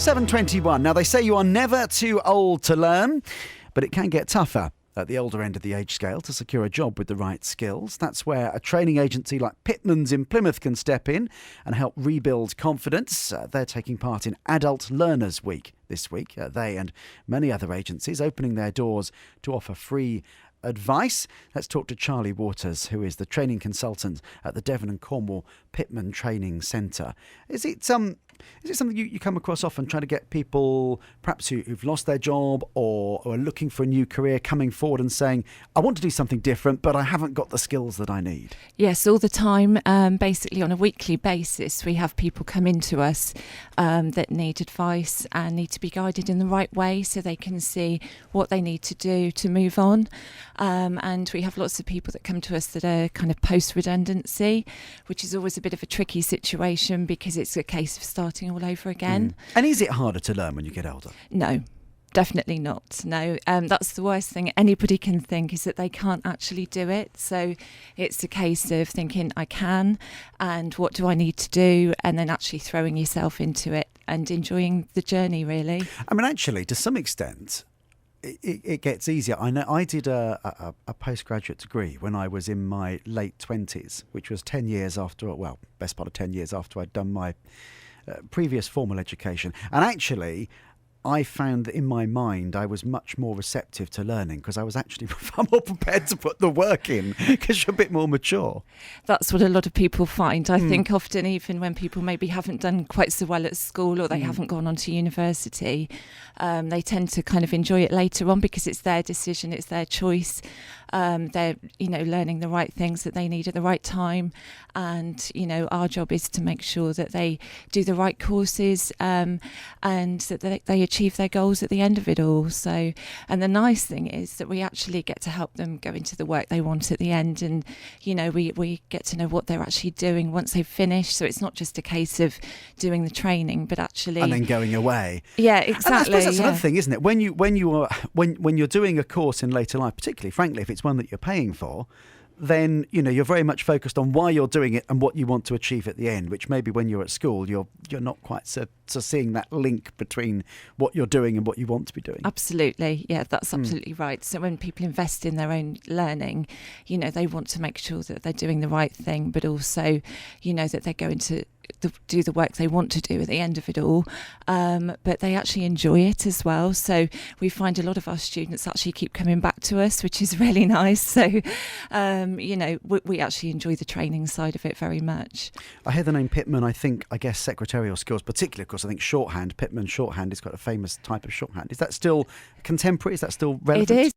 7:21. Now, they say you are never too old to learn, but it can get tougher at the older end of the age scale to secure a job with the right skills. That's where a training agency like Pitman's in Plymouth can step in and help rebuild confidence. They're taking part in Adult Learners Week this week. They and many other agencies opening their doors to offer free advice. Let's talk to Charlie Waters, who is the training consultant at the Devon and Cornwall Pitman Training Centre. Is it something you come across often, trying to get people perhaps who've lost their job or are looking for a new career coming forward and saying, I want to do something different, but I haven't got the skills that I need? Yes, all the time. Basically on a weekly basis, we have people come into us that need advice and need to be guided in the right way so they can see what they need to do to move on. And we have lots of people that come to us that are kind of post-redundancy, which is always a bit of a tricky situation because it's a case of starting all over again. And is it harder to learn when you get older? No. Definitely not. No, that's the worst thing anybody can think, is that they can't actually do it. So it's a case of thinking, I can, and what do I need to do? And then actually throwing yourself into it and enjoying the journey, really. I mean, actually, to some extent, it gets easier. I know I did a postgraduate degree when I was in my late 20s, which was 10 years after, well, best part of 10 years after I'd done my previous formal education. And actually, I found that in my mind I was much more receptive to learning because I was actually far more prepared to put the work in because you're a bit more mature. That's what a lot of people find. I think often, even when people maybe haven't done quite so well at school or they haven't gone on to university, they tend to kind of enjoy it later on because it's their decision, it's their choice. They're, learning the right things that they need at the right time. And, our job is to make sure that they do the right courses and that they achieve their goals at the end of it all. So, and the nice thing is that we actually get to help them go into the work they want at the end. And, we get to know what they're actually doing once they've finished. So it's not just a case of doing the training, but actually... And then going away. Yeah, exactly. And I suppose that's another thing, isn't it? When you're doing a course in later life, particularly, frankly, if it's one that you're paying for, then you're very much focused on why you're doing it and what you want to achieve at the end, which maybe when you're at school you're not quite so seeing that link between what you're doing and what you want to be doing. Absolutely, yeah, that's absolutely right. So when people invest in their own learning, they want to make sure that they're doing the right thing, but also that they're going to do the work they want to do at the end of it all, but they actually enjoy it as well. So we find a lot of our students actually keep coming back to us, which is really nice. So we actually enjoy the training side of it very much. I hear the name Pitman. I guess secretarial skills, particularly, of course, I think shorthand. Pitman shorthand is quite a famous type of shorthand. Is that still contemporary? Is that still relevant? It is.